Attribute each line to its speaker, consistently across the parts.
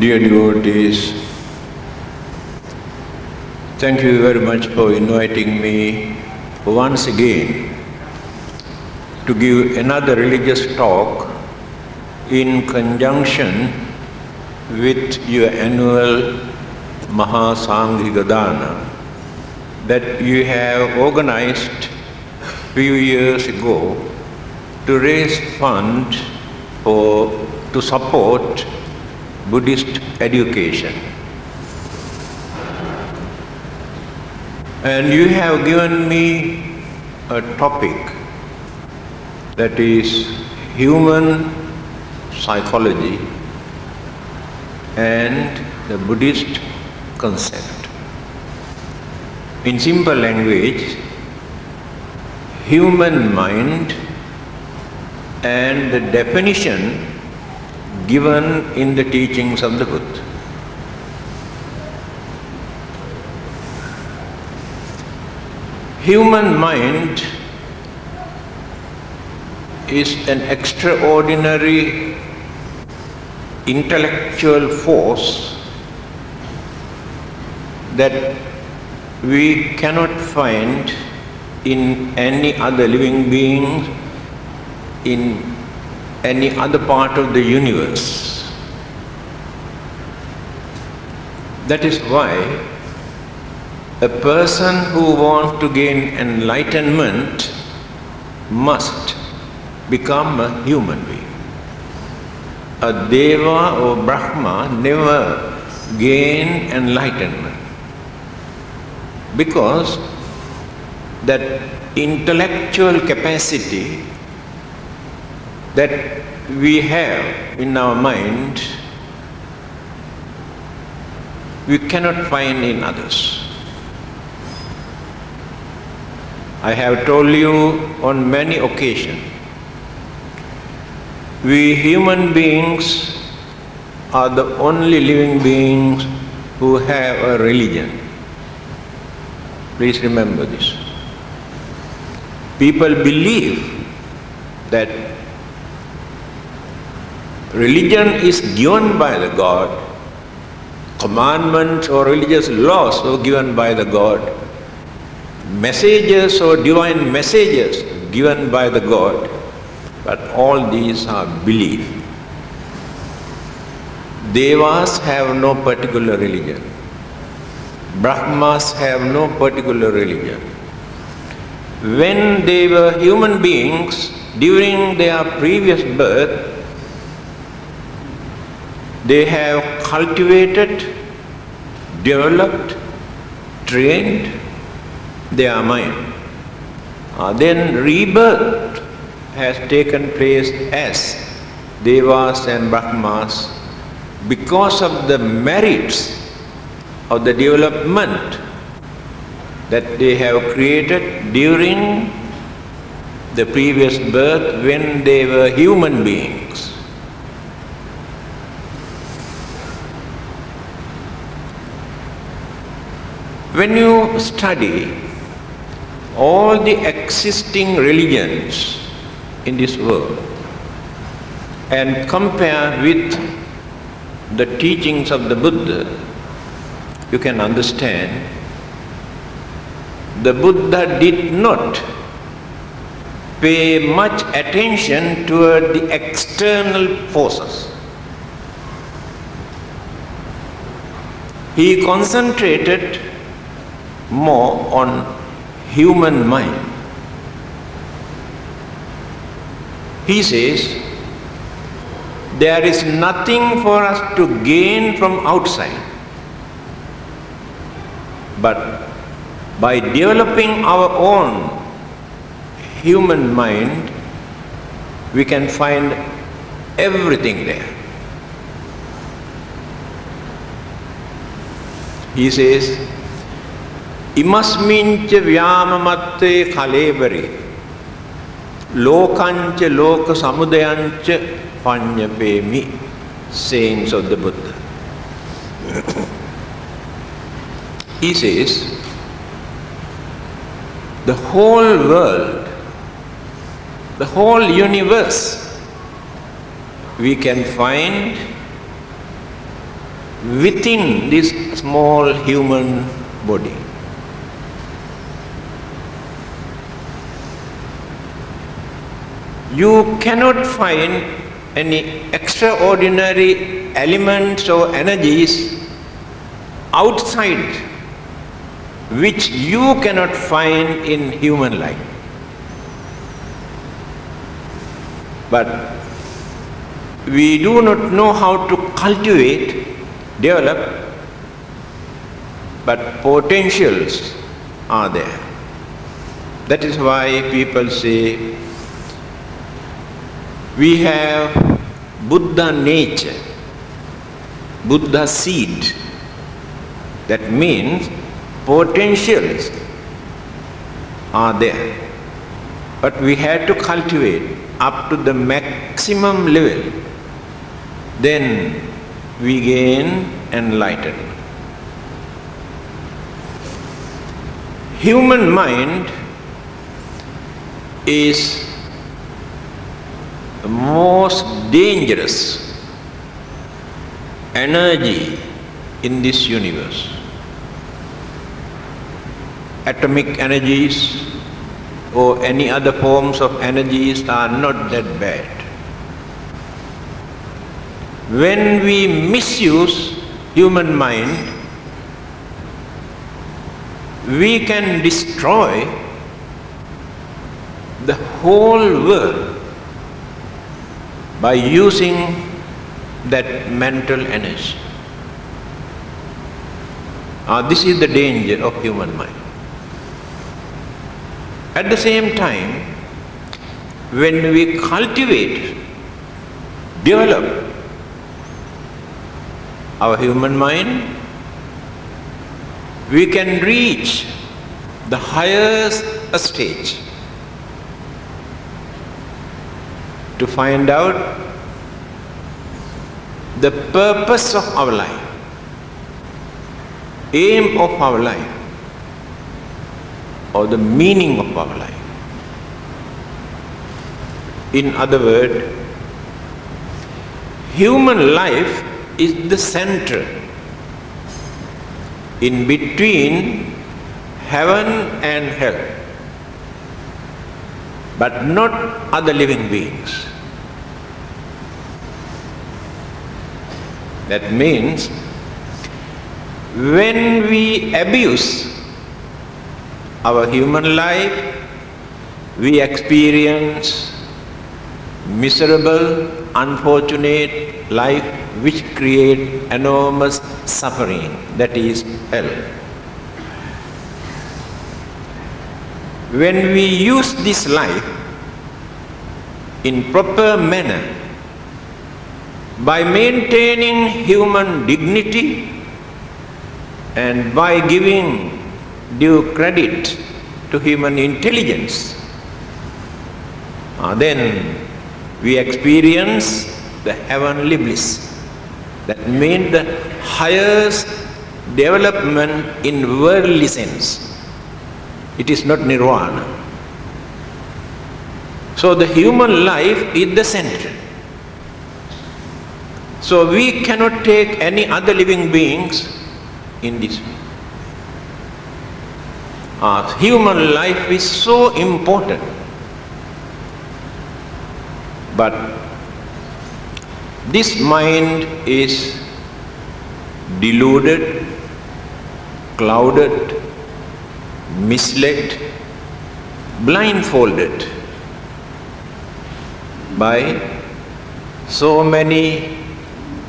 Speaker 1: Dear devotees, thank you very much for inviting me once again to give another religious talk in conjunction with your annual Maha that you have organized few years ago to raise funds to support Buddhist education. And you have given me a topic that is human psychology and the Buddhist concept. In simple language, human mind and the definition given in the teachings of the Buddha. Human mind is an extraordinary intellectual force that we cannot find in any other living being in any other part of the universe. That is why a person who wants to gain enlightenment must become a human being. A Deva or Brahma never gain enlightenment because that intellectual capacity that we have in our mind, we cannot find in others. I have told you on many occasions, we human beings are the only living beings who have a religion. Please remember this. People believe that religion is given by the God, commandments or religious laws are given by the God, messages or divine messages given by the God, but all these are belief. Devas have no particular religion. Brahmas have no particular religion. When they were human beings, during their previous birth, they have cultivated, developed, trained their mind. Then rebirth has taken place as Devas and Brahmas because of the merits of the development that they have created during the previous birth when they were human beings. When you study all the existing religions in this world and compare with the teachings of the Buddha, you can understand the Buddha did not pay much attention toward the external forces. He concentrated more on human mind. He says, there is nothing for us to gain from outside, but by developing our own human mind, we can find everything there. He says, Imasmincha vyamamatte kalebari lokancha loka samudayancha panyapemi, sayings of the Buddha. He says, the whole world, the whole universe, we can find within this small human body. You cannot find any extraordinary elements or energies outside which you cannot find in human life. But we do not know how to cultivate, develop, but potentials are there. That is why people say we have Buddha nature, Buddha seed. That means potentials are there, but we have to cultivate up to the maximum level. Then we gain enlightenment. Human mind is the most dangerous energy in this universe. Atomic energies or any other forms of energies are not that bad. When we misuse human mind, we can destroy the whole world by using that mental energy. This is the danger of human mind. At the same time, when we cultivate, develop our human mind, we can reach the highest stage to find out the purpose of our life, aim of our life, or the meaning of our life. In other words, human life is the center in between heaven and hell, but not other living beings. That means when we abuse our human life, we experience miserable, unfortunate life which create enormous suffering, that is hell. When we use this life in proper manner, by maintaining human dignity and by giving due credit to human intelligence, then we experience the heavenly bliss. That means the highest development in worldly sense. It is not nirvana. So the human life is the center. So we cannot take any other living beings in this way. Human life is so important. But this mind is deluded, clouded, misled, blindfolded by so many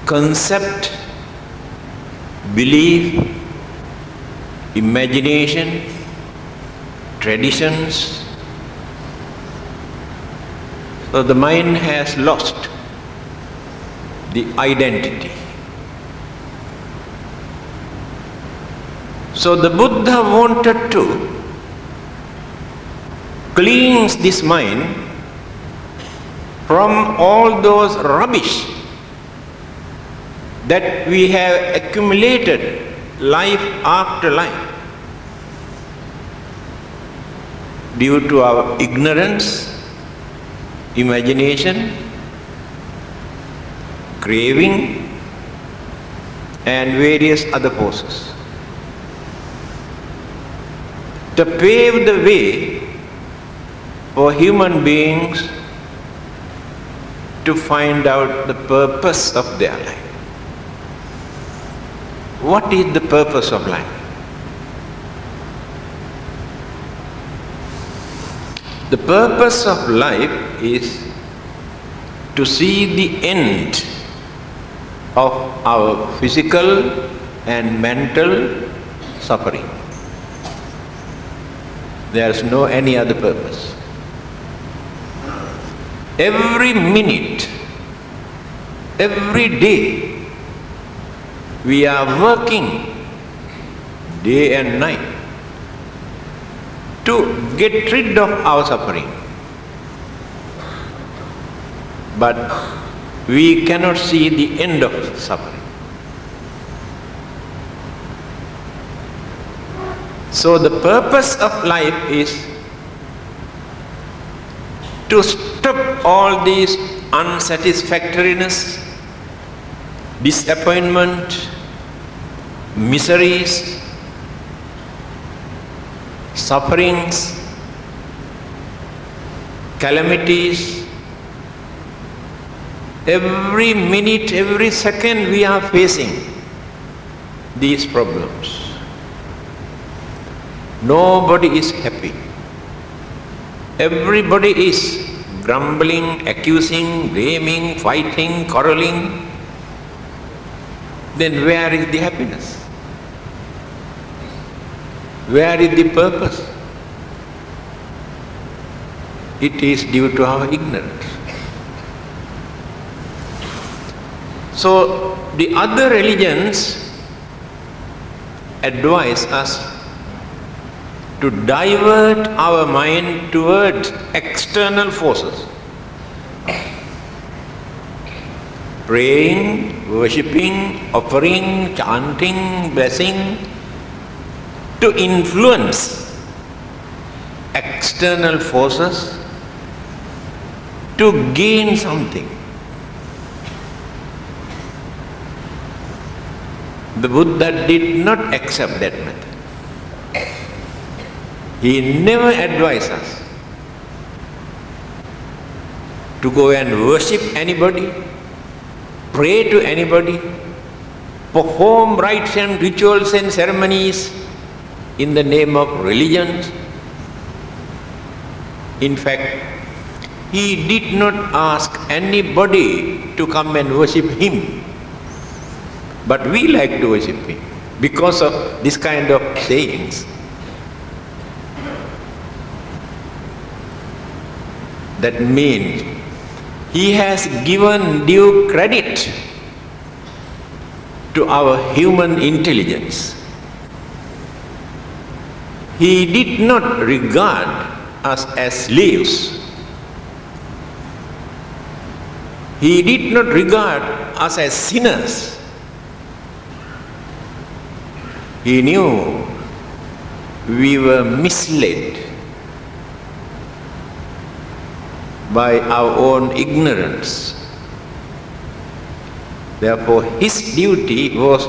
Speaker 1: concept, belief, imagination, traditions. So the mind has lost the identity. So the Buddha wanted to cleanse this mind from all those rubbish that we have accumulated life after life due to our ignorance, imagination, craving, and various other forces. To pave the way for human beings to find out the purpose of their life. What is the purpose of life? The purpose of life is to see the end of our physical and mental suffering. There is no any other purpose. Every minute, every day, we are working day and night to get rid of our suffering. But we cannot see the end of suffering. So the purpose of life is to stop all these unsatisfactoriness, disappointment, miseries, sufferings, calamities. Every minute, every second we are facing these problems. Nobody is happy. Everybody is grumbling, accusing, blaming, fighting, quarreling. Then where is the happiness? Where is the purpose? It is due to our ignorance. So the other religions advise us to divert our mind towards external forces. Praying, worshipping, offering, chanting, blessing, to influence external forces to gain something. The Buddha did not accept that method. He never advised us to go and worship anybody, pray to anybody, perform rites and rituals and ceremonies in the name of religion. In fact, he did not ask anybody to come and worship him. But we like to worship him because of this kind of sayings. That means he has given due credit to our human intelligence. He did not regard us as slaves. He did not regard us as sinners. He knew we were misled by our own ignorance. Therefore, his duty was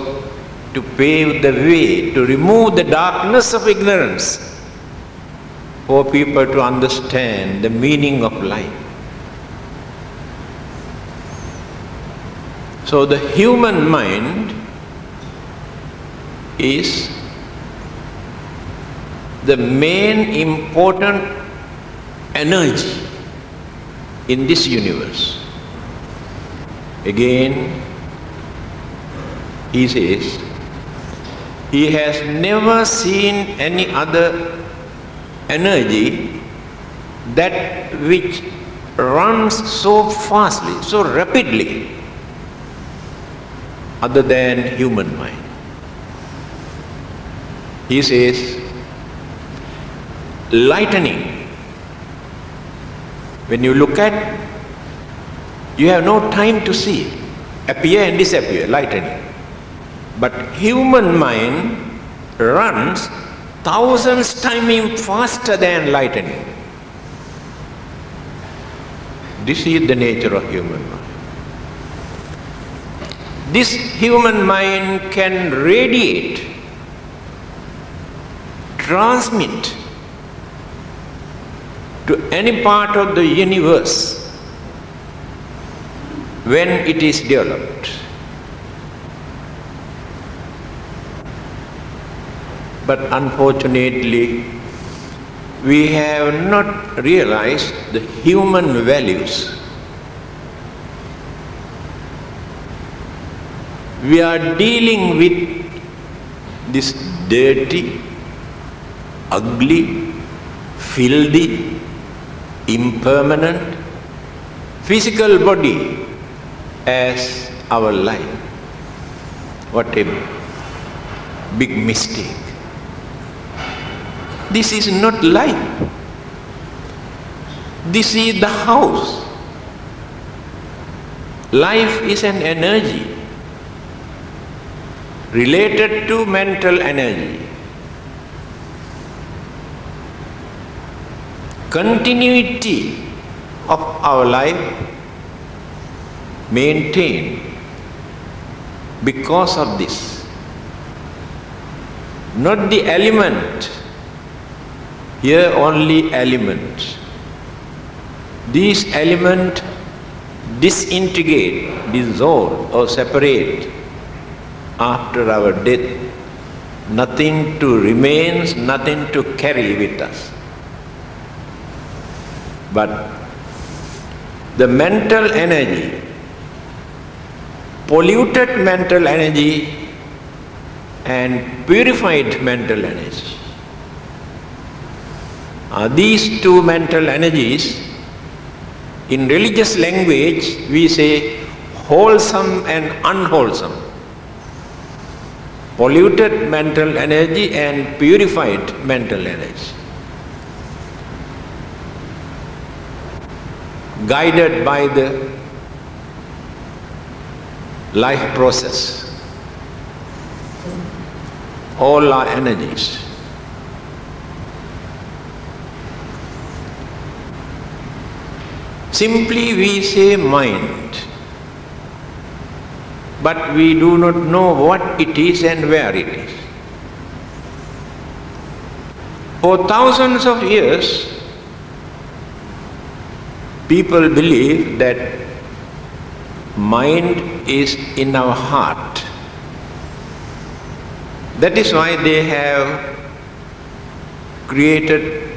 Speaker 1: to pave the way, to remove the darkness of ignorance, for people to understand the meaning of life. So the human mind is the main important energy in this universe. Again, he says, he has never seen any other energy that which runs so fastly, so rapidly, other than human mind. He says, lightning. When you look at, you have no time to see, appear and disappear, lightning. But human mind runs thousands times faster than lightning. This is the nature of human mind. This human mind can radiate, transmit to any part of the universe when it is developed. But unfortunately, we have not realized the human values. We are dealing with this dirty, ugly, filthy, impermanent, physical body as our life. What a big mistake. This is not life. This is the house. Life is an energy related to mental energy. Continuity of our life maintained because of this. Not the element, here only element. These elements disintegrate, dissolve or separate after our death. Nothing to remains, nothing to carry with us. But the mental energy, polluted mental energy and purified mental energy, these two mental energies, in religious language we say wholesome and unwholesome. Polluted mental energy and purified mental energy. Guided by the life process, all our energies. Simply we say mind, but we do not know what it is and where it is. For thousands of years, people believe that mind is in our heart. That is why they have created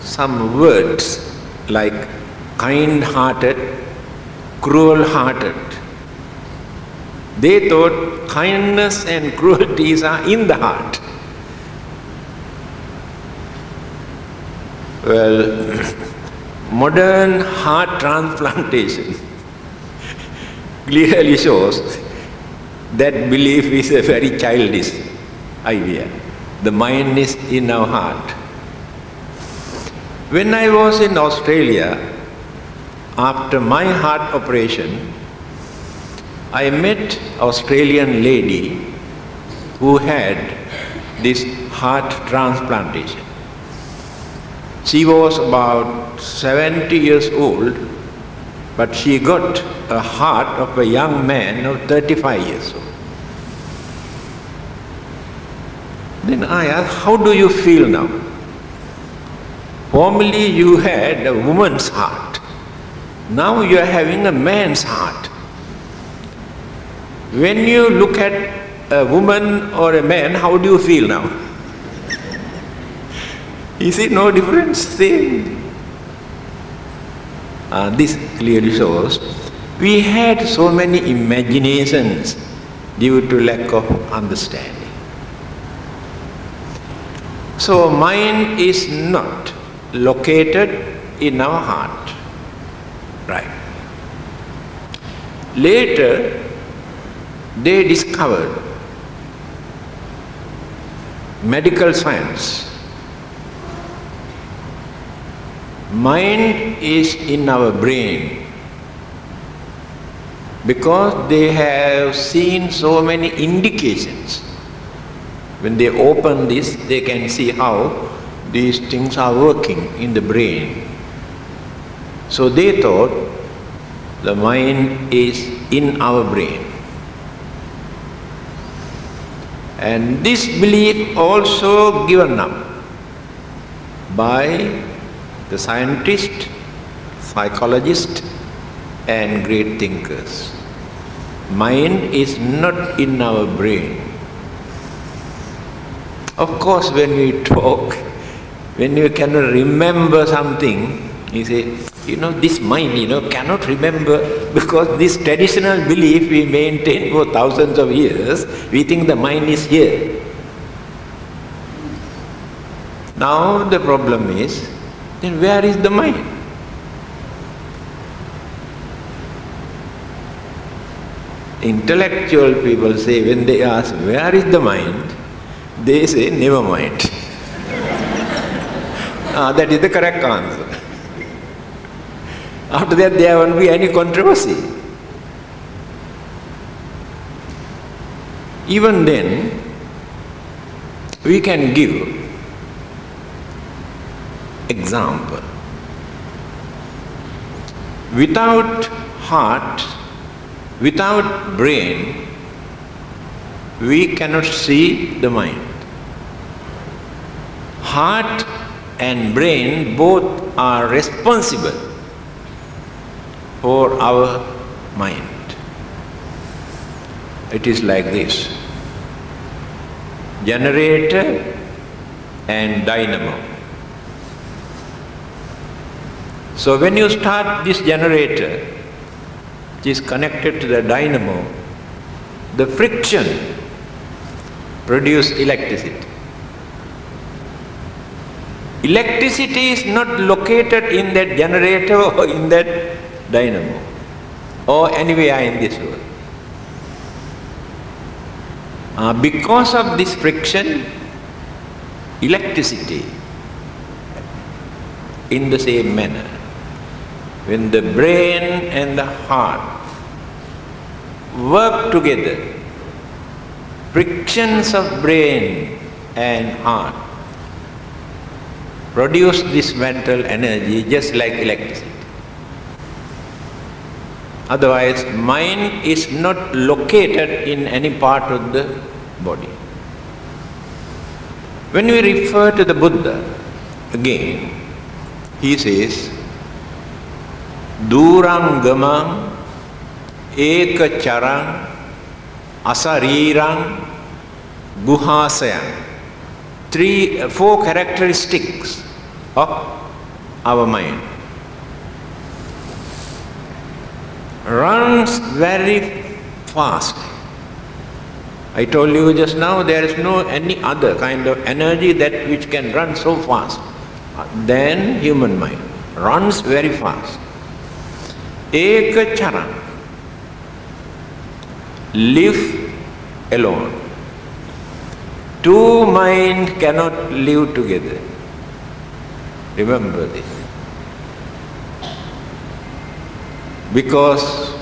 Speaker 1: some words like kind-hearted, cruel-hearted. They thought kindness and cruelties are in the heart. Well, modern heart transplantation clearly shows that belief is a very childish idea. The mind is in our heart. When I was in Australia, after my heart operation, I met an Australian lady who had this heart transplantation. She was about 70 years old, but she got a heart of a young man of 35 years old. Then I asked, how do you feel now? Formerly you had a woman's heart. Now you are having a man's heart. When you look at a woman or a man, how do you feel now? Is it no difference? Same. This clearly shows we had so many imaginations due to lack of understanding. So mind is not located in our heart. Right. Later, they discovered medical science. Mind is in our brain because they have seen so many indications. When they open this, they can see how these things are working in the brain. So they thought the mind is in our brain. And this belief also given up by the scientists, psychologists and great thinkers. Mind is not in our brain. Of course, when we talk, when you cannot remember something, you say, this mind, cannot remember, because this traditional belief we maintain for thousands of years, we think the mind is here. Now the problem is, then where is the mind? Intellectual people say, when they ask, where is the mind? They say, never mind. That is the correct answer. After that, there won't be any controversy. Even then, we can give example. Without heart, without brain, we cannot see the mind. Heart and brain both are responsible for our mind. It is like this: generator and dynamo. So when you start this generator, which is connected to the dynamo, the friction produces electricity. Electricity is not located in that generator or in that dynamo or anywhere in this world. Because of this friction, electricity, in the same manner, when the brain and the heart work together, frictions of brain and heart produce this mental energy just like electricity. Otherwise, mind is not located in any part of the body. When we refer to the Buddha, again, he says, Duram gamam eka charang asarirang guhasayang. Four characteristics of our mind. Runs very fast. I told you just now, there is no any other kind of energy that which can run so fast than human mind. Runs very fast. Eka charang. Live alone. Two minds cannot live together. Remember this. Because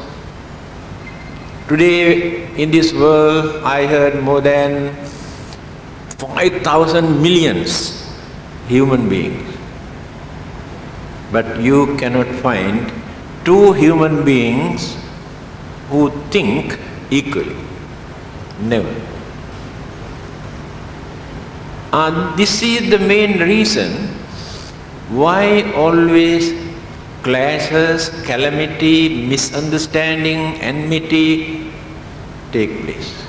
Speaker 1: today in this world I heard more than 5,000 millions human beings. But you cannot find two human beings who think equally. Never. And this is the main reason why always clashes, calamity, misunderstanding, enmity take place.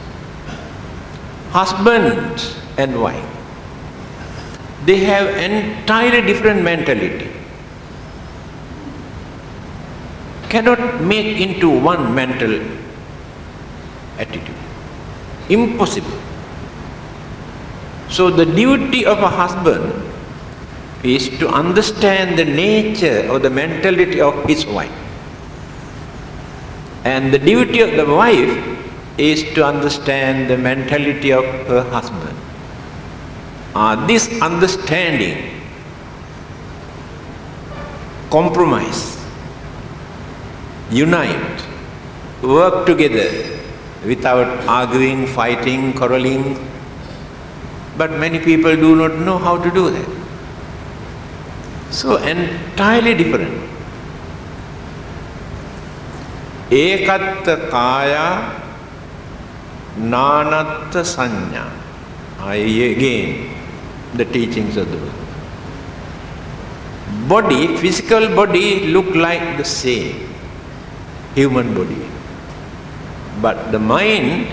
Speaker 1: Husband and wife, they have entirely different mentality. Cannot make into one mental attitude. Impossible. So the duty of a husband is to understand the nature or the mentality of his wife. And the duty of the wife is to understand the mentality of her husband. This understanding, compromise, unite, work together without arguing, fighting, quarreling. But many people do not know how to do that. So entirely different. Ekatta kaya nanatta sanya. Again, the teachings of the Buddha. Body, physical body look like the same, human body. But the mind,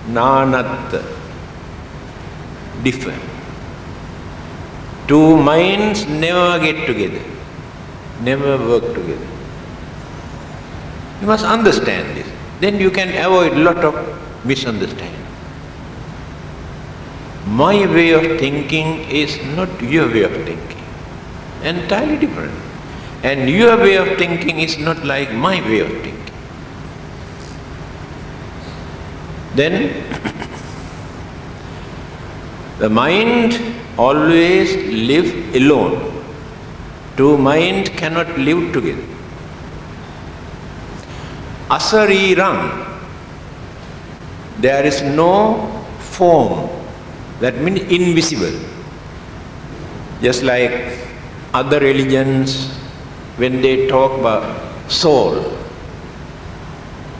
Speaker 1: nanatta, different. Two minds never get together, never work together. You must understand this. Then you can avoid a lot of misunderstanding. My way of thinking is not your way of thinking. Entirely different. And your way of thinking is not like my way of thinking. Then the mind always lives alone. Two minds cannot live together. Asariram, there is no form, that means invisible. Just like other religions, when they talk about soul,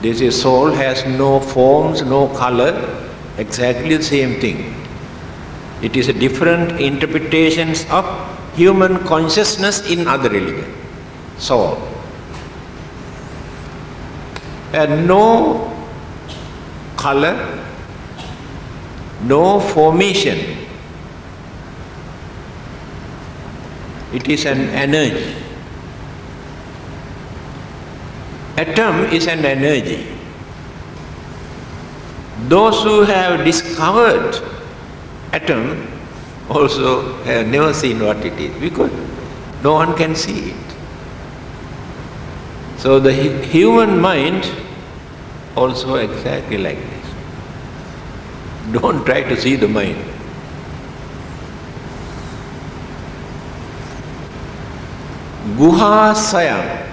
Speaker 1: they say soul has no forms, no color, exactly the same thing. It is a different interpretations of human consciousness in other religion. Soul. And no color, no formation. It is an energy. Atom is an energy. Those who have discovered atom also have never seen what it is, because no one can see it. So the human mind also exactly like this. Don't try to see the mind. Guha Sayam,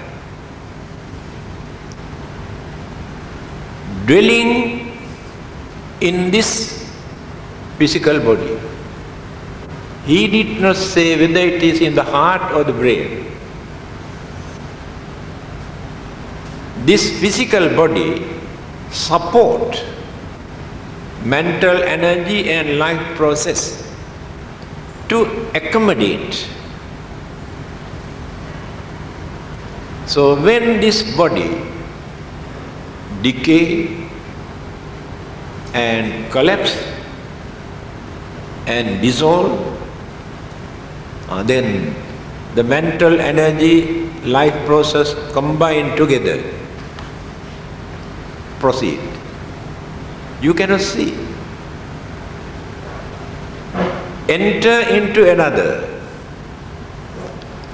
Speaker 1: dwelling in this physical body. He did not say whether it is in the heart or the brain. This physical body support mental energy and life process to accommodate. So when this body decay and collapse and dissolve, then the mental energy, life process combine together, proceed. You cannot see. Enter into another.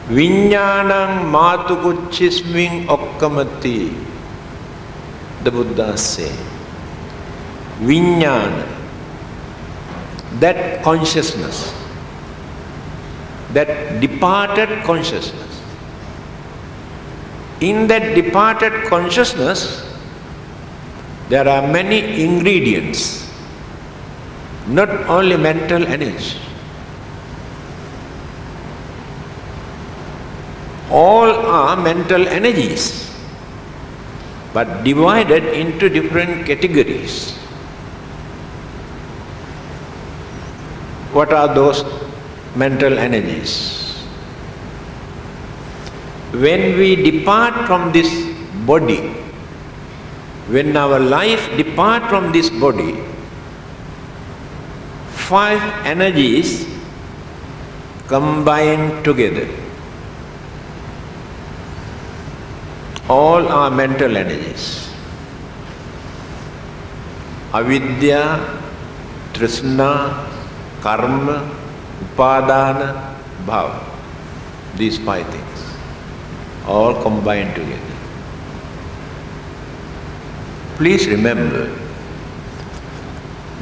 Speaker 1: Viññānaṁ mātukuchismiṁ okkamati. The Buddha say. Viññāna, that consciousness, that departed consciousness. In that departed consciousness, there are many ingredients, not only mental energy. All are mental energies, but divided into different categories. What are those mental energies? When we depart from this body, when our life depart from this body, 5 energies combine together. All are mental energies. Avidya, Trishna, Karma, Upadana, Bhava. These 5 things, all combined together. Please remember,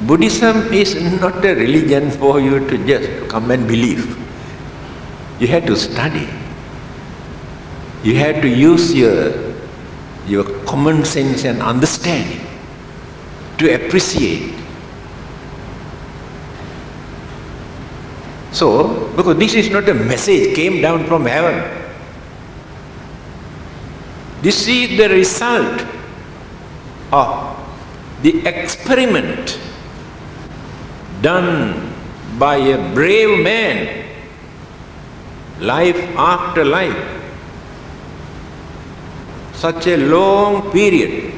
Speaker 1: Buddhism is not a religion for you to just come and believe. You have to study. You have to use your common sense and understanding to appreciate. So, because this is not a message came down from heaven. This is the result of the experiment done by a brave man, life after life, such a long period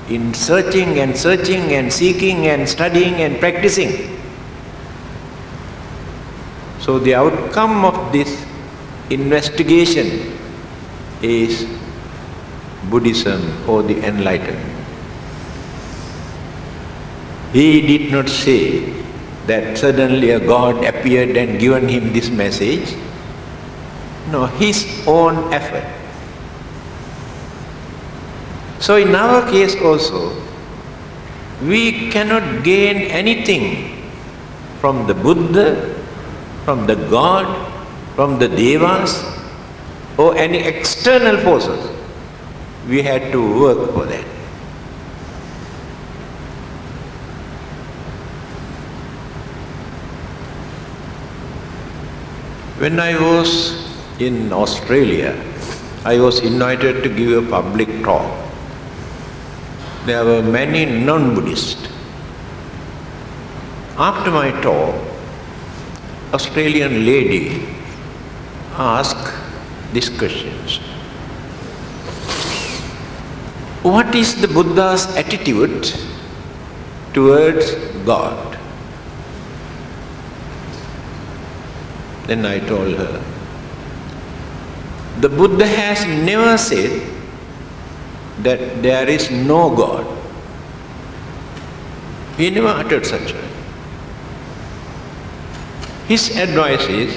Speaker 1: in searching and seeking and studying and practicing. So the outcome of this investigation is Buddhism or the enlightenment. He did not say that suddenly a God appeared and given him this message. No, his own effort. So in our case also, we cannot gain anything from the Buddha, from the God, from the Devas, or any external forces. We had to work for that. When I was in Australia, I was invited to give a public talk. There were many non-Buddhists. After my talk, Australian lady asked these questions. What is the Buddha's attitude towards God? Then I told her, the Buddha has never said that there is no God. He never uttered such a. His advice is,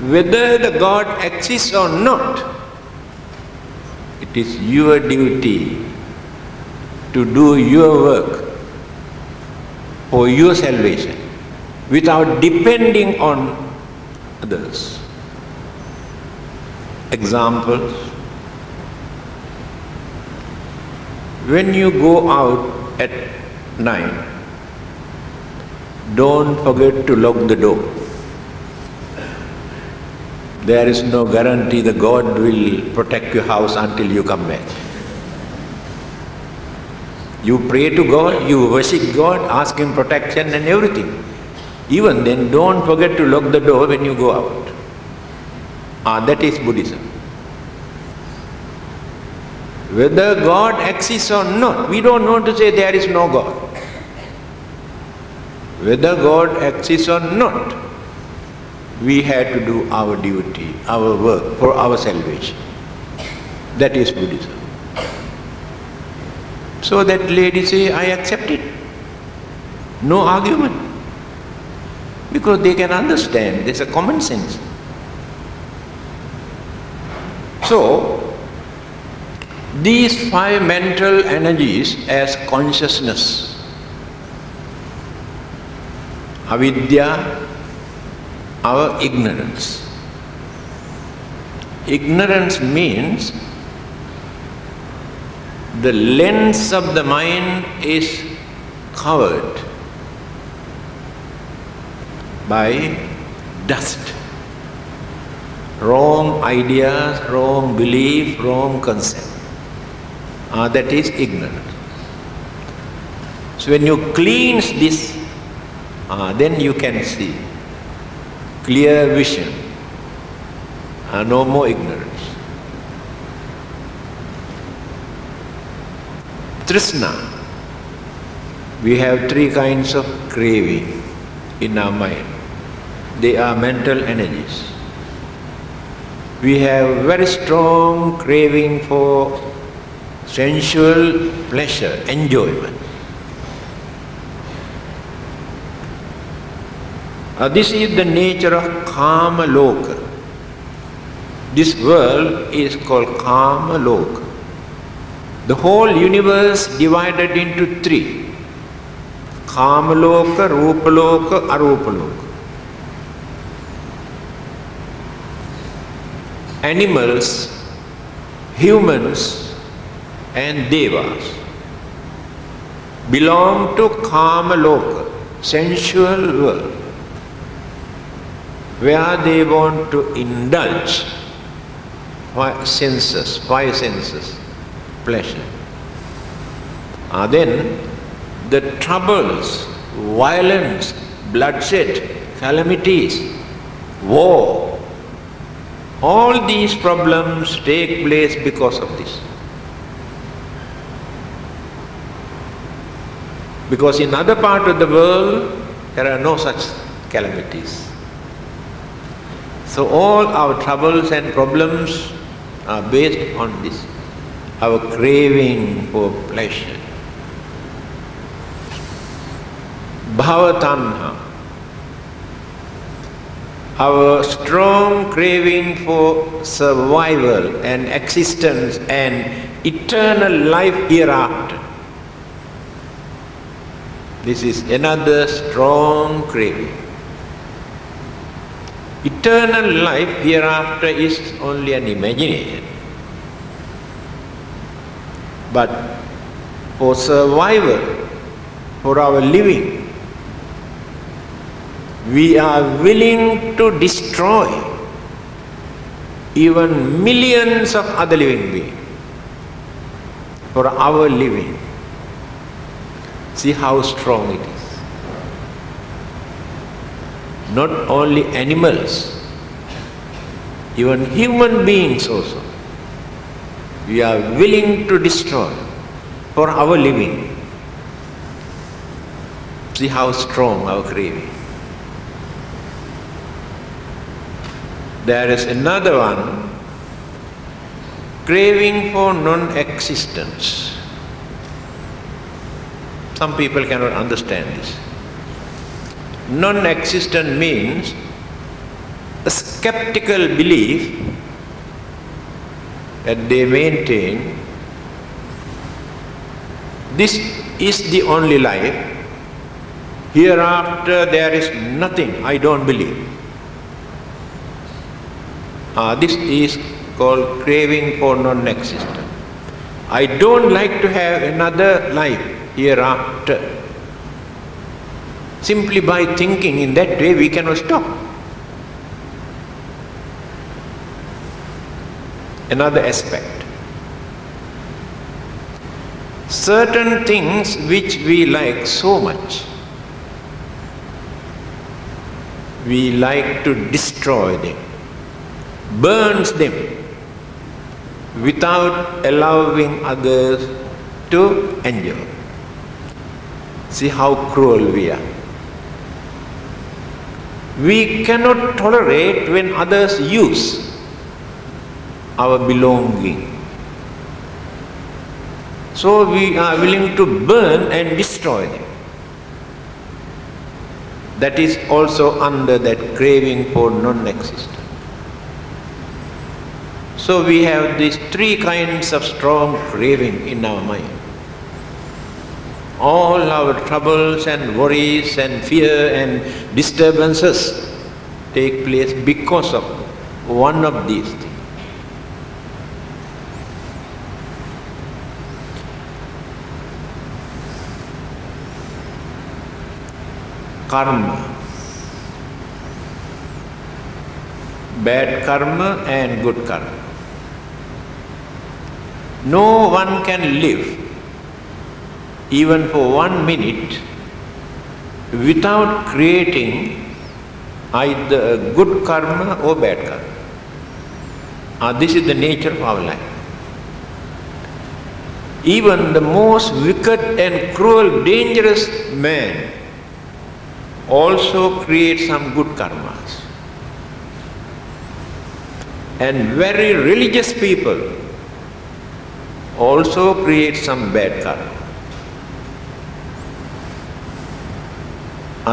Speaker 1: whether the God exists or not, it is your duty to do your work for your salvation without depending on others. Examples: when you go out at night, don't forget to lock the door. There is no guarantee that God will protect your house until you come back. You pray to God, you worship God, ask Him protection and everything. Even then, don't forget to lock the door when you go out. That is Buddhism. Whether God exists or not, we don't want to say there is no God. Whether God exists or not, we had to do our duty, our work for our salvation. That is Buddhism. So that lady say, I accept it. No argument. Because they can understand, there's a common sense. So, these 5 mental energies as consciousness, avidya, our ignorance. Ignorance means the lens of the mind is covered by dust. Wrong ideas, wrong belief, wrong concept. That is ignorance. So when you cleanse this, then you can see clear vision, no more ignorance. Trishna. We have 3 kinds of craving in our mind. They are mental energies. We have very strong craving for sensual pleasure, enjoyment. This is the nature of Kama Loka. This world is called Kama Loka. The whole universe divided into 3. Kama Loka, Rupa Loka, Arupa Loka. Animals, humans and devas belong to Kama Loka, sensual world, where they want to indulge 5 senses, pleasure. Then the troubles, violence, bloodshed, calamities, war, all these problems take place because of this. Because in other part of the world, there are no such calamities. So all our troubles and problems are based on this, our craving for pleasure. Bhavatanha, our strong craving for survival and existence and eternal life hereafter. This is another strong craving. Eternal life hereafter is only an imagination. But for survival, for our living, we are willing to destroy even millions of other living beings for our living. See how strong it is. Not only animals, even human beings also, we are willing to destroy for our living. See how strong our craving. There is another one, craving for non-existence. Some people cannot understand this. Non-existent means a skeptical belief that they maintain this is the only life, hereafter there is nothing, I don't believe. This is called craving for non-existent. I don't like to have another life hereafter. Simply by thinking in that way, we cannot stop. Another aspect. Certain things which we like so much, we like to destroy them, burns them, without allowing others to enjoy. See how cruel we are. We cannot tolerate when others use our belonging. So we are willing to burn and destroy them. That is also under that craving for non-existence. So we have these three kinds of strong craving in our mind. All our troubles and worries and fear and disturbances take place because of one of these things. Karma. Bad karma and good karma. No one can live even for 1 minute without creating either good karma or bad karma. This is the nature of our life. Even the most wicked and cruel, dangerous man also creates some good karmas. And very religious people also create some bad karma.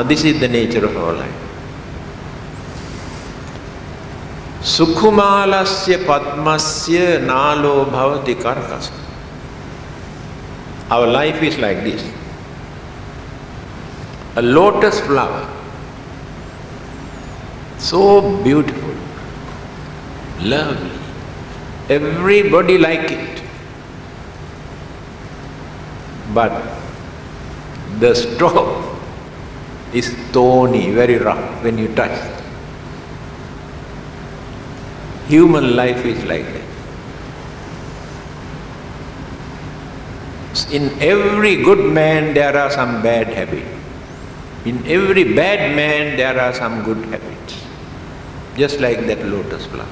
Speaker 1: This is the nature of our life. Sukhumalasya padmasya nalo bhavati karkasa. Our life is like this. A lotus flower, so beautiful, lovely, everybody like it. But the stalk is thorny, very rough when you touch it. Human life is like that. In every good man there are some bad habits. In every bad man there are some good habits. Just like that lotus flower.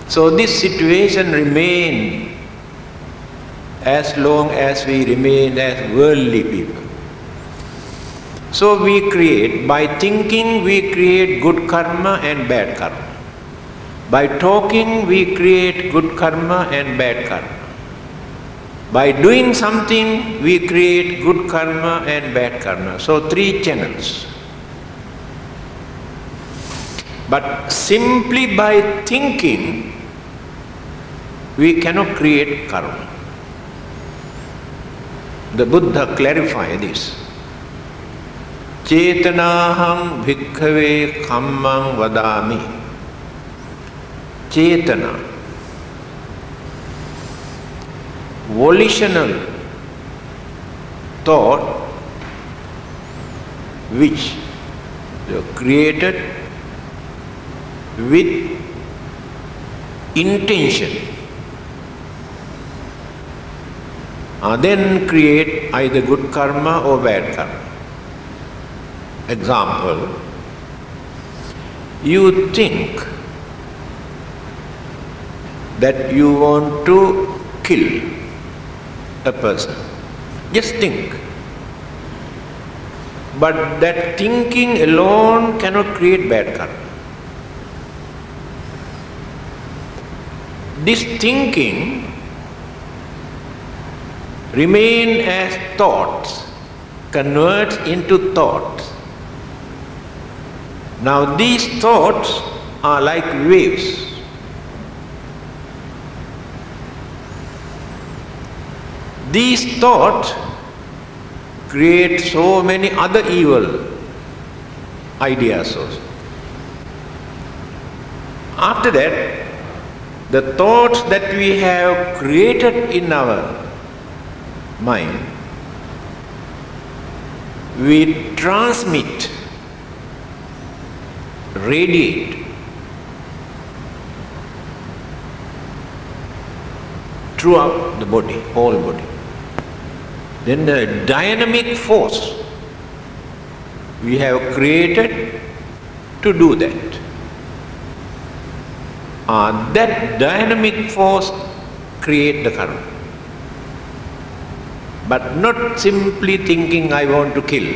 Speaker 1: So this situation remains as long as we remain as worldly people. So we create, by thinking we create good karma and bad karma. By talking we create good karma and bad karma. By doing something we create good karma and bad karma. So 3 channels. But simply by thinking we cannot create karma. The Buddha clarified this. Chetanaham bhikkhave kammam vadami. Chetana, volitional thought which you created with intention, then create either good karma or bad karma. Example, you think that you want to kill a person. Just think. But that thinking alone cannot create bad karma. This thinking remain as thoughts, converts into thoughts. Now these thoughts are like waves. These thoughts create so many other evil ideas also. After that, the thoughts that we have created in our mind, we transmit, radiate throughout the body, whole body. Then the dynamic force we have created to do that. That dynamic force create the karma. But not simply thinking I want to kill.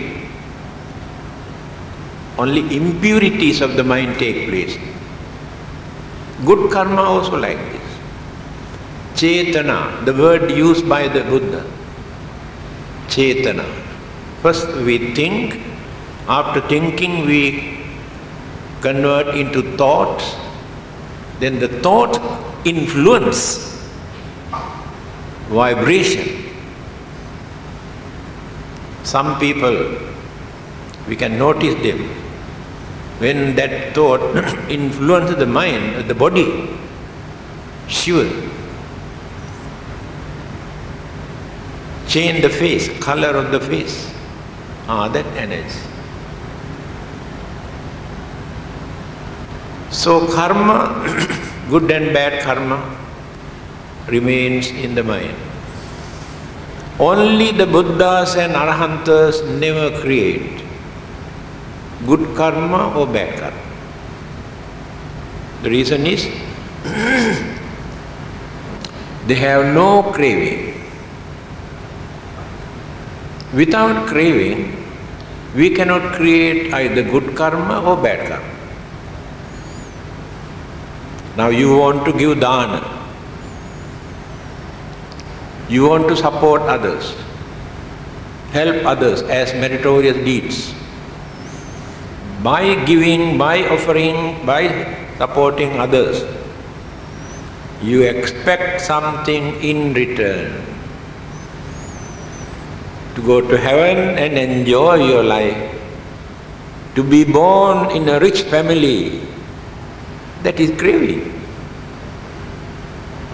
Speaker 1: Only impurities of the mind take place. Good karma also like this. Chetana, the word used by the Buddha. Chetana. First we think, after thinking we convert into thoughts, then the thought influence vibration. Some people, we can notice them, when that thought influences the mind, the body, shiver, change the face, color of the face, that energy. So karma, good and bad karma, remains in the mind. Only the Buddhas and Arhantas never create good karma or bad karma. The reason is, they have no craving. Without craving, we cannot create either good karma or bad karma. Now you want to give dana. You want to support others, help others as meritorious deeds. By giving, by offering, by supporting others, you expect something in return. To go to heaven and enjoy your life, to be born in a rich family, that is craving.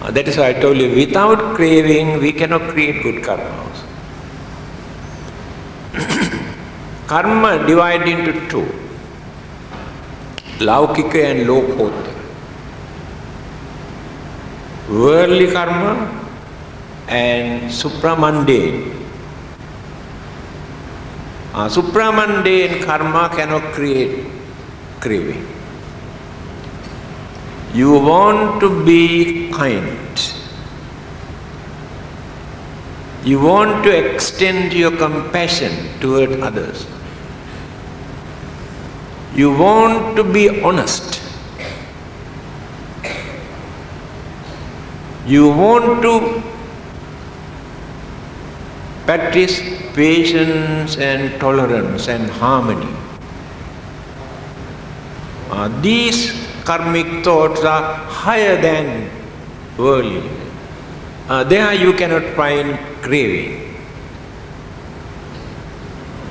Speaker 1: That is why I told you, without craving, we cannot create good karma also. Karma divided into two, laukika and lokotara. Worldly karma and supramundane. Supramundane karma cannot create craving. You want to be kind. You want to extend your compassion toward others. You want to be honest. You want to practice patience and tolerance and harmony. These karmic thoughts are higher than worldly. There you cannot find craving.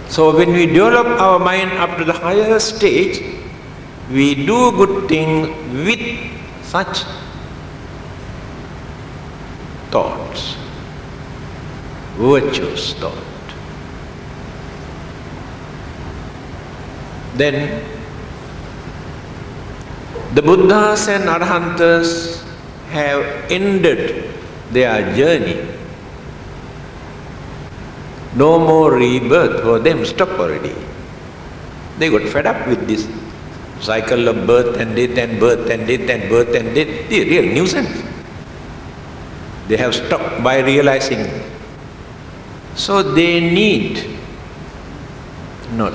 Speaker 1: So when we develop our mind up to the higher stage, we do good things with such thoughts, virtuous thought. Then the Buddhas and Arhantas have ended their journey. No more rebirth for them, stop already. They got fed up with this cycle of birth and death and birth and death and birth and death. The real nuisance. They have stopped by realizing. So they need not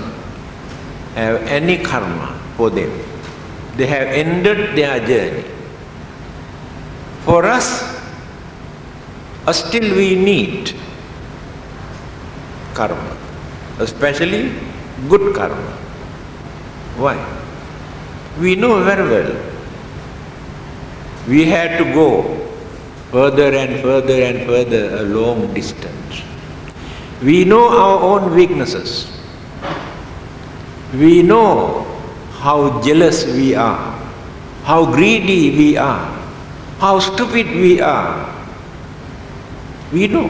Speaker 1: have any karma for them. They have ended their journey. For us, still we need karma, especially good karma. Why? We know very well. We had to go further and further and further a long distance. We know our own weaknesses. We know how jealous we are, how greedy we are, how stupid we are. We know.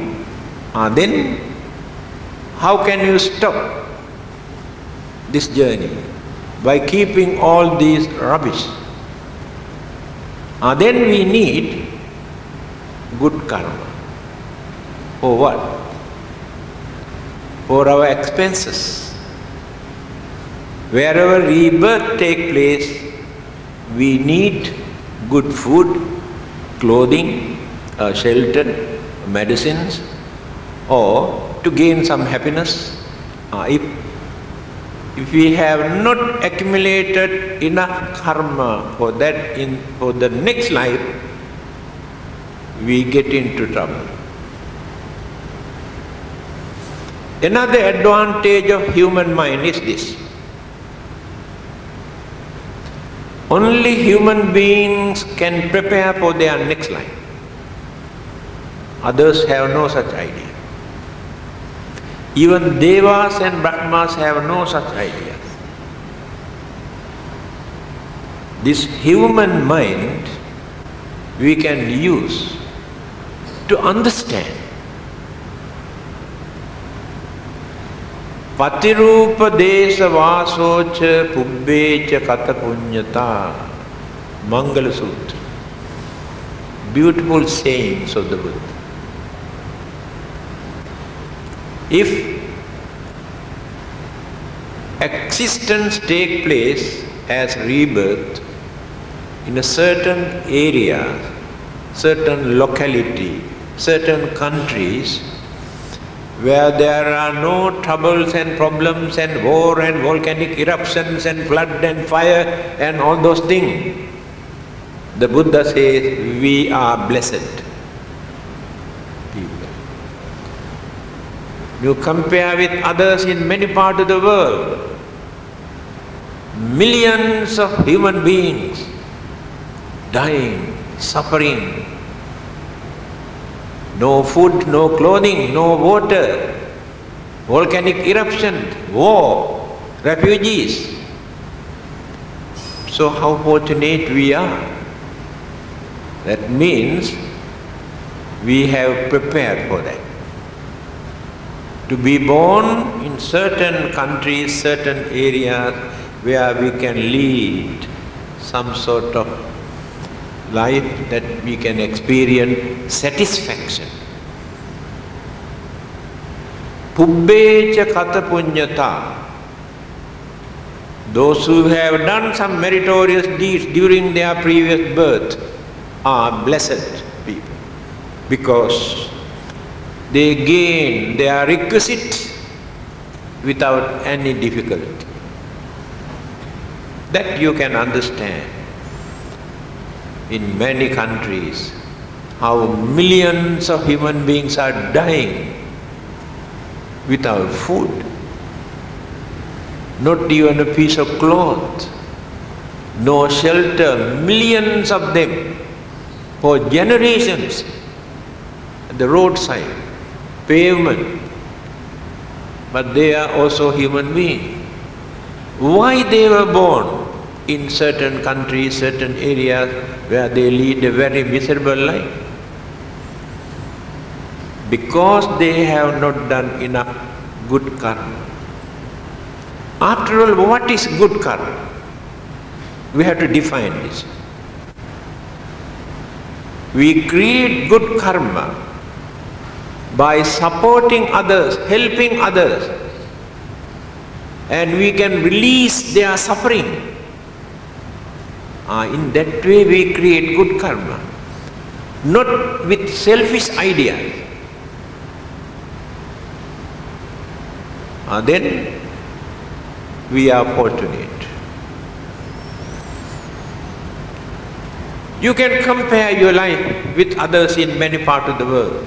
Speaker 1: Then how can you stop this journey? By keeping all these rubbish. Then we need good karma. For what? For our expenses. Wherever rebirth takes place, we need good food, clothing, shelter, medicines, or to gain some happiness. If we have not accumulated enough karma for that for the next life, we get into trouble. Another advantage of human mind is this. Only human beings can prepare for their next life. Others have no such idea. Even Devas and Brahmas have no such idea. This human mind we can use to understand. Patirupa desa vasocha pubbecha kata punyata. Mangala Sutra. Beautiful sayings of the Buddha. If existence takes place as rebirth in a certain area, certain locality, certain countries, where there are no troubles and problems and war and volcanic eruptions and flood and fire and all those things, the Buddha says, we are blessed people. You compare with others in many parts of the world, millions of human beings dying, suffering, no food, no clothing, no water, volcanic eruption, war, refugees. So how fortunate we are. That means we have prepared for that. To be born in certain countries, certain areas where we can lead some sort of life that we can experience satisfaction. Pubbecha kata punyata. Those who have done some meritorious deeds during their previous birth are blessed people, because they gain their requisite without any difficulty. That you can understand. In many countries, how millions of human beings are dying without food, not even a piece of cloth, no shelter, millions of them for generations at the roadside, pavement, but they are also human beings. Why they were born in certain countries, certain areas where they lead a very miserable life? Because they have not done enough good karma. After all, what is good karma? We have to define this. We create good karma by supporting others, helping others, and we can release their suffering. In that way we create good karma, not with selfish ideas. Then we are fortunate. You can compare your life with others in many parts of the world.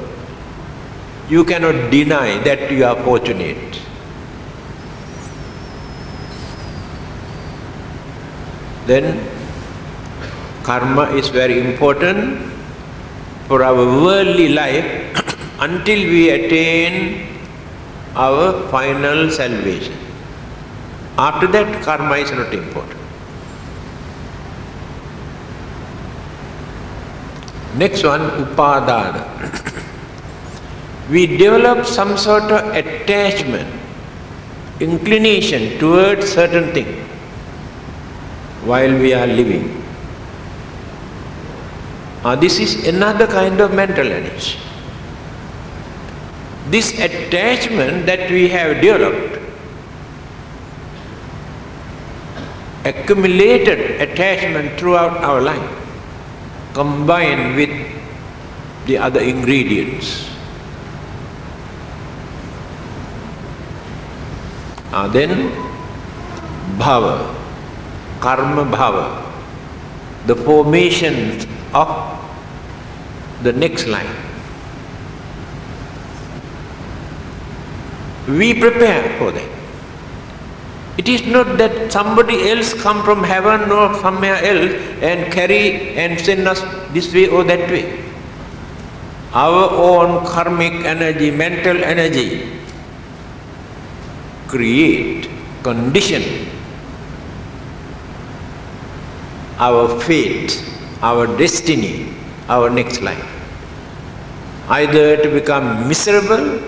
Speaker 1: You cannot deny that you are fortunate. Then karma is very important for our worldly life until we attain our final salvation. After that, karma is not important. Next one, upadana. We develop some sort of attachment, inclination towards certain thing while we are living. This is another kind of mental energy. This attachment that we have developed, accumulated attachment throughout our life, combined with the other ingredients, then bhava, karma bhava, the formation of the next life. We prepare for that. It is not that somebody else come from heaven or somewhere else and carry and send us this way or that way. Our own karmic energy, mental energy, create, condition our fate, our destiny, our next life. Either to become miserable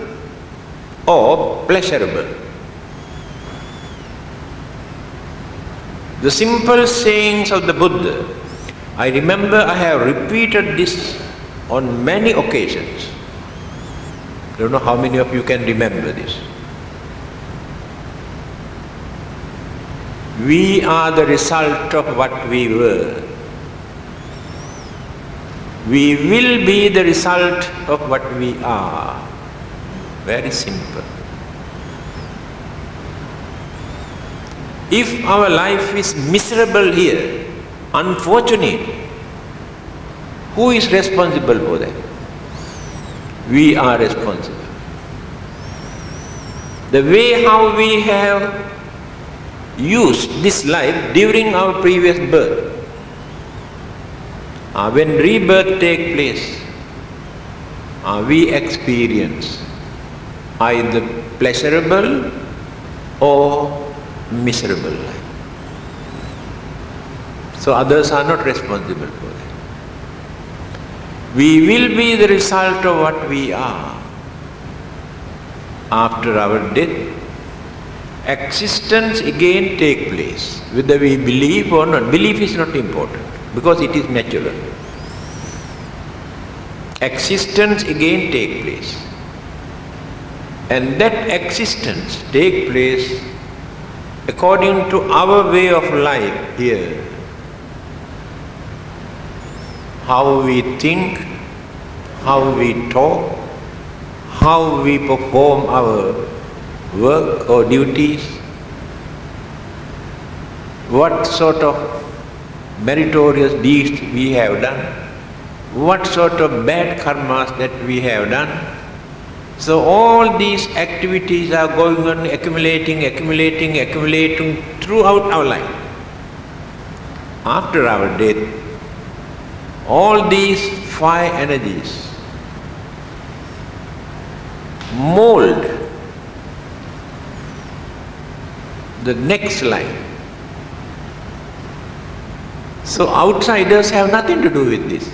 Speaker 1: or pleasurable. The simple sayings of the Buddha, I remember I have repeated this on many occasions. I don't know how many of you can remember this. We are the result of what we were. We will be the result of what we are. Very simple. If our life is miserable here, unfortunate, who is responsible for that? We are responsible. The way how we have used this life during our previous birth, when rebirth takes place, we experience either pleasurable or miserable life. So others are not responsible for that. We will be the result of what we are. After our death, existence again takes place, whether we believe or not. Belief is not important because it is natural. Existence again takes place. And that existence take place according to our way of life here. How we think, how we talk, how we perform our work or duties, what sort of meritorious deeds we have done, what sort of bad karmas that we have done. So all these activities are going on, accumulating throughout our life. After our death, all these five energies mold the next life. So outsiders have nothing to do with this.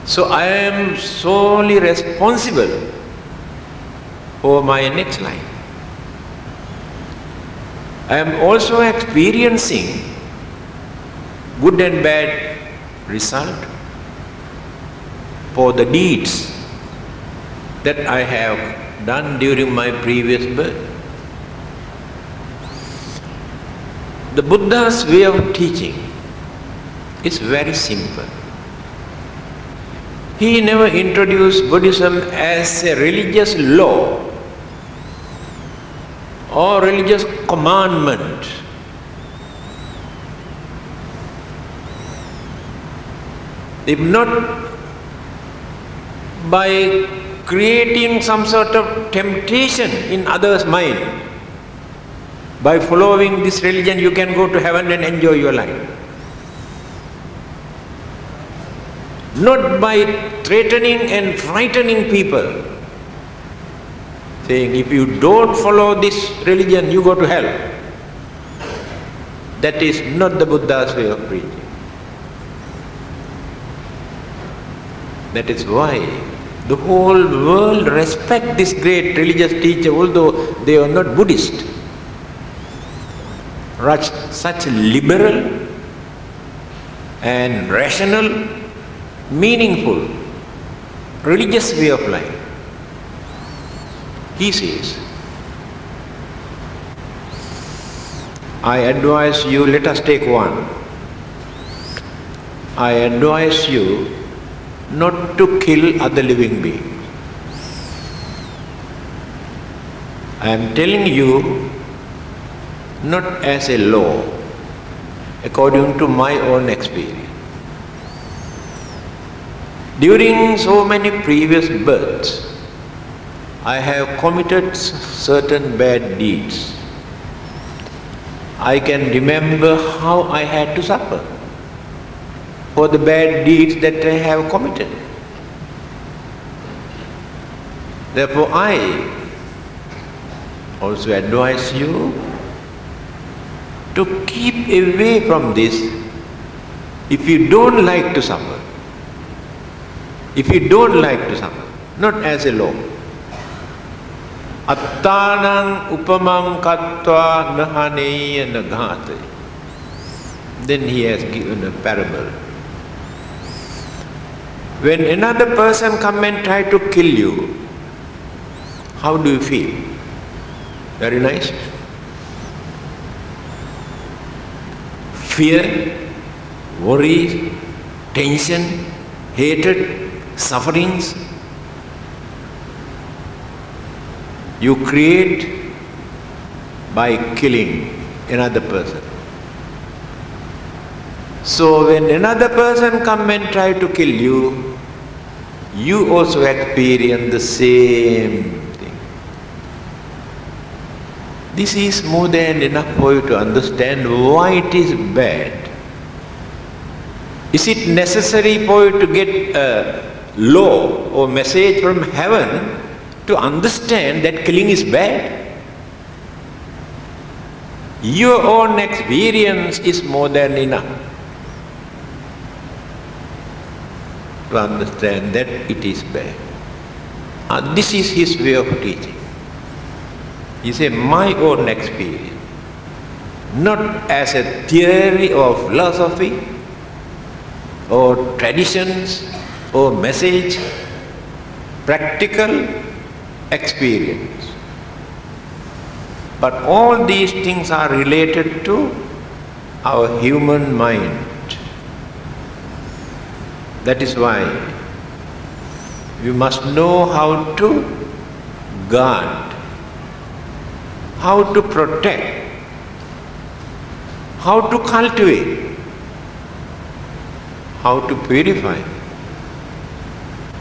Speaker 1: So I am solely responsible for my next life. I am also experiencing good and bad result for the deeds that I have done during my previous birth. The Buddha's way of teaching is very simple. He never introduced Buddhism as a religious law or religious commandment. If not by creating some sort of temptation in others' mind, by following this religion you can go to heaven and enjoy your life. Not by threatening and frightening people, saying if you don't follow this religion you go to hell. That is not the Buddha's way of preaching. That is why the whole world respects this great religious teacher, although they are not Buddhist. Such liberal and rational, meaningful, religious way of life. He says, I advise you, let us take one. I advise you not to kill other living beings. I am telling you not as a law, according to my own experience. During so many previous births, I have committed certain bad deeds. I can remember how I had to suffer for the bad deeds that I have committed. Therefore, I also advise you to keep away from this if you don't like to suffer. If you don't like to suffer, not as a law. Attanang upamang kattva nahaneya naghate. Then he has given a parable. When another person come and try to kill you, how do you feel? Very nice. Fear, worry, tension, hatred, sufferings you create by killing another person. So when another person come and try to kill you, you also experience the same thing. This is more than enough for you to understand why it is bad. Is it necessary for you to get a law or message from heaven to understand that killing is bad? Your own experience is more than enough to understand that it is bad. This is his way of teaching. He said, my own experience, not as a theory or philosophy or traditions or message, practical experience. But all these things are related to our human mind. That is why we must know how to guard, how to protect, how to cultivate, how to purify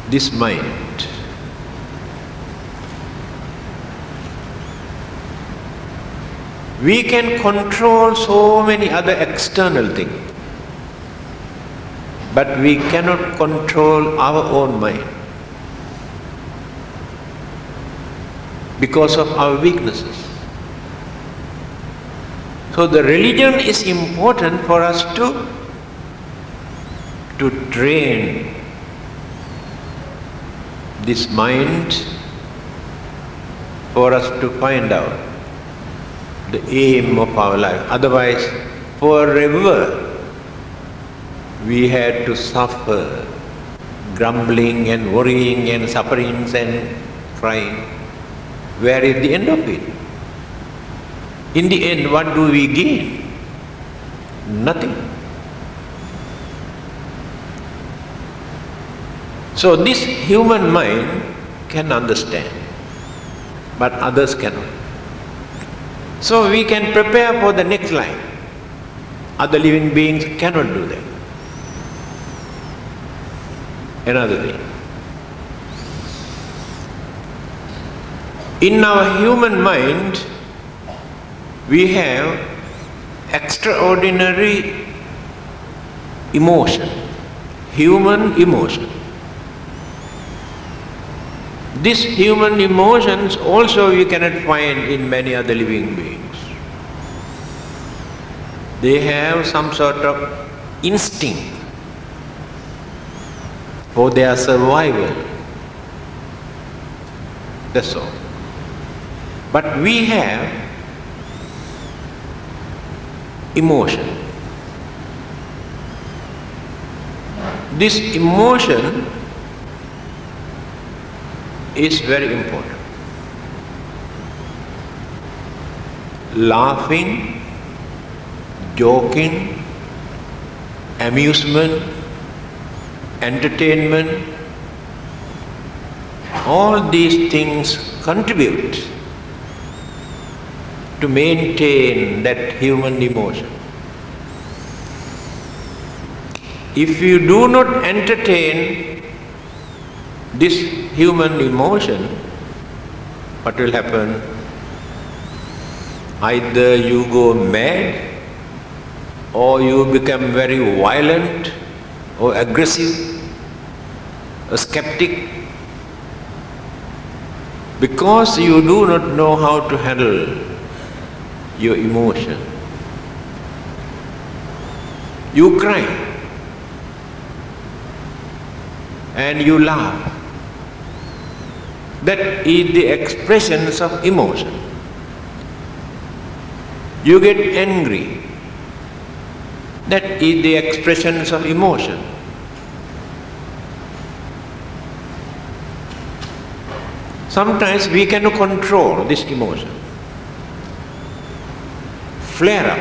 Speaker 1: this mind. We can control so many other external things, but we cannot control our own mind because of our weaknesses. So the religion is important for us to train this mind, for us to find out the aim of our life. Otherwise, forever we had to suffer, grumbling and worrying and sufferings and crying. Where is the end of it? In the end, what do we gain? Nothing. So this human mind can understand, but others cannot. So we can prepare for the next life. Other living beings cannot do that. Another thing. In our human mind, we have extraordinary emotion, human emotion. These human emotions also we cannot find in many other living beings. They have some sort of instinct for their survival. That's all. But we have emotion. This emotion is very important. Laughing, joking, amusement, entertainment, all these things contribute to maintain that human emotion. If you do not entertain this human emotion, what will happen? Either you go mad, or you become very violent or aggressive, a skeptic, because you do not know how to handle your emotion. You cry and you laugh. That is the expressions of emotion. You get angry. That is the expressions of emotion. Sometimes we cannot control this emotion. Flare up.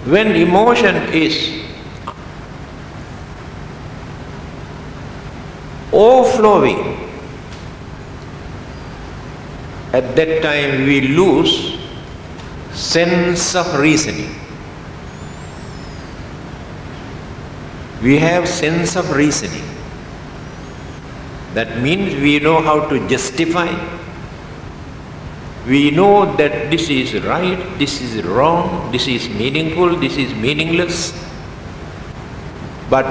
Speaker 1: When emotion is overflowing, at that time we lose sense of reasoning. We have sense of reasoning. That means we know how to justify. We know that this is right, this is wrong, this is meaningful, this is meaningless. But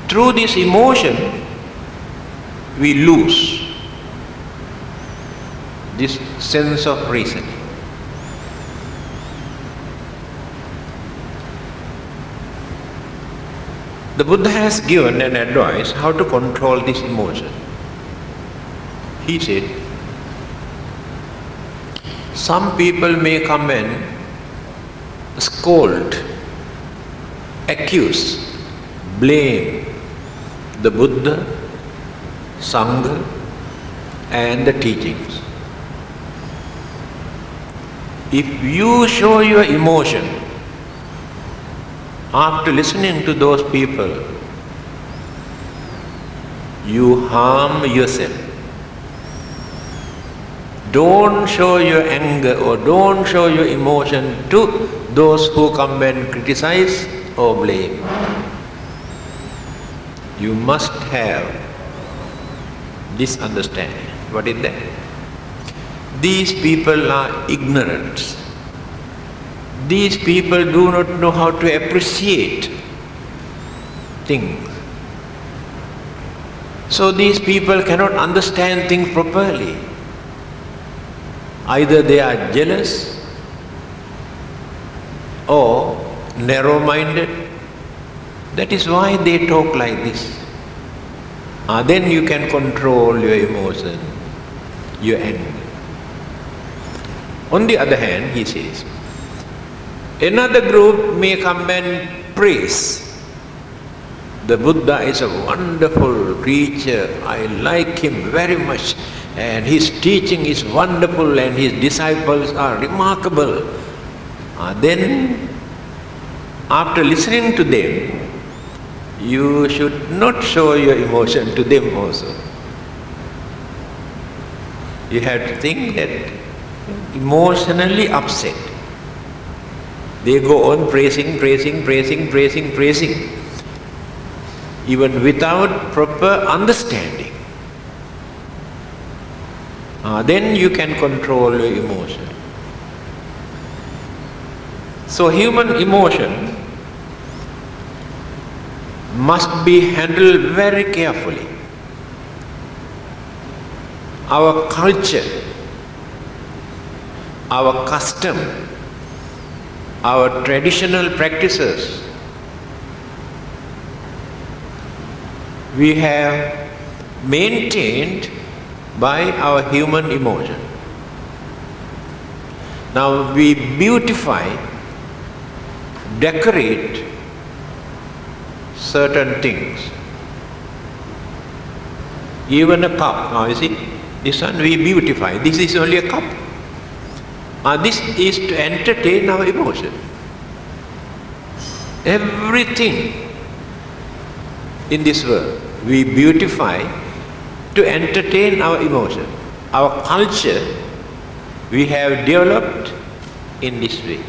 Speaker 1: through this emotion, we lose this sense of reasoning. The Buddha has given an advice how to control this emotion. He said, some people may come and scold, accuse, blame the Buddha, Sangha and the teachings. If you show your emotion after listening to those people, you harm yourself. Don't show your anger or don't show your emotion to those who come and criticize or blame. You must have this understanding. What is that? These people are ignorant. These people do not know how to appreciate things. So these people cannot understand things properly. Either they are jealous or narrow-minded. That is why they talk like this. Then you can control your emotion, your anger. On the other hand, he says, another group may come and praise. The Buddha is a wonderful teacher. I like him very much. And his teaching is wonderful and his disciples are remarkable. Then, after listening to them, you should not show your emotion to them also. You have to think that emotionally upset. They go on praising, even without proper understanding. Then you can control your emotion. So human emotion must be handled very carefully. Our culture, our custom, our traditional practices, we have maintained by our human emotion. Now we beautify, decorate certain things. Even a cup, now you see, this one we beautify. This is only a cup. This is to entertain our emotion. Everything in this world we beautify to entertain our emotion. Our culture we have developed in this way.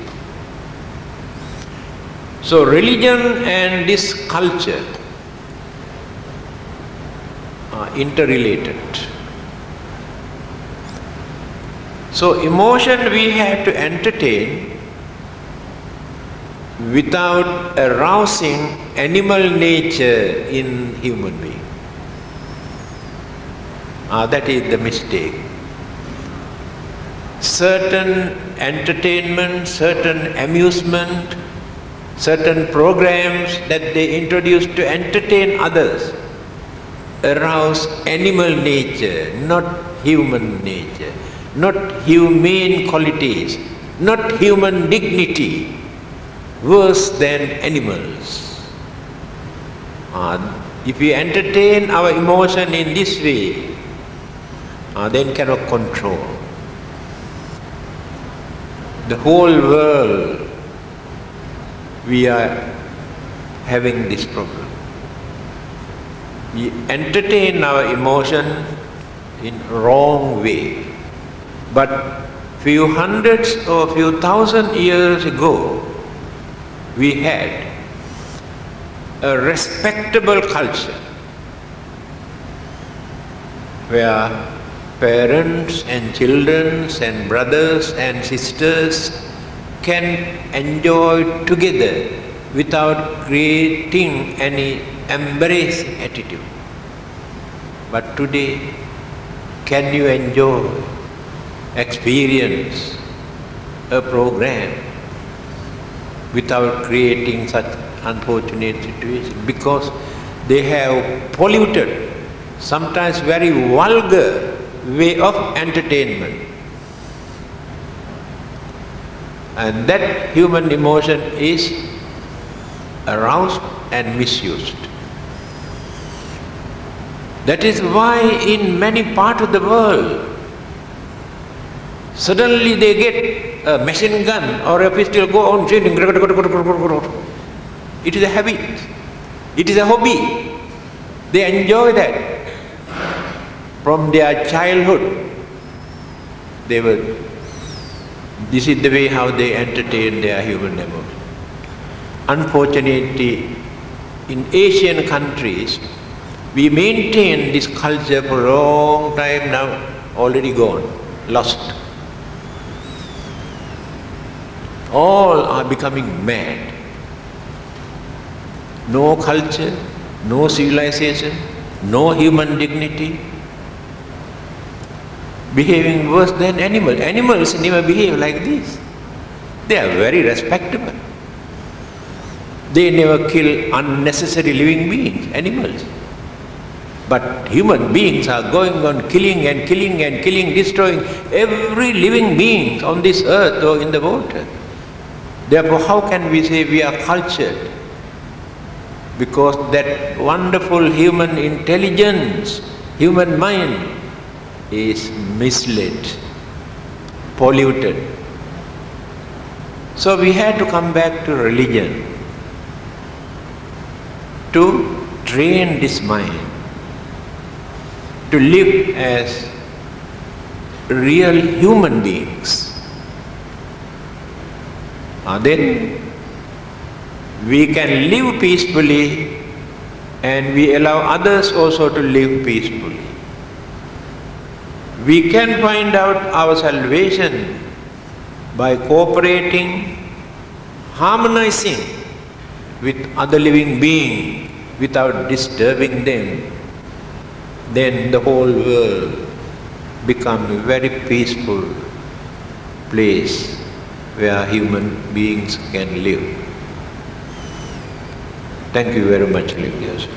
Speaker 1: So religion and this culture are interrelated. So emotion we have to entertain without arousing animal nature in human being. That is the mistake. Certain entertainment, certain amusement, certain programs that they introduce to entertain others arouse animal nature, not human nature, not humane qualities, not human dignity, worse than animals. If we entertain our emotion in this way, then cannot control. The whole world, we are having this problem. We entertain our emotion in wrong way. But few hundreds or few thousand years ago, we had a respectable culture where parents and children and brothers and sisters can enjoy together without creating any embarrassing attitude. But today, can you enjoy, experience a program without creating such unfortunate situation? Because they have polluted, sometimes very vulgar way of entertainment. And that human emotion is aroused and misused. That is why in many parts of the world, suddenly they get a machine gun or a pistol, go on shooting. It is a habit. It is a hobby. They enjoy that. From their childhood, this is the way how they entertain their human emotions. Unfortunately, in Asian countries, we maintain this culture for a long time now, already gone, lost. All are becoming mad. No culture, no civilization, no human dignity. Behaving worse than animals. Animals never behave like this. They are very respectable. They never kill unnecessary living beings, animals. But human beings are going on killing and killing and killing, destroying every living being on this earth or in the water. Therefore, how can we say we are cultured? Because that wonderful human intelligence, human mind, is misled, polluted. So we had to come back to religion to train this mind to live as real human beings. Then we can live peacefully and we allow others also to live peacefully. We can find out our salvation by cooperating, harmonizing with other living beings without disturbing them. Then the whole world becomes a very peaceful place where human beings can live. Thank you very much, Lingyas.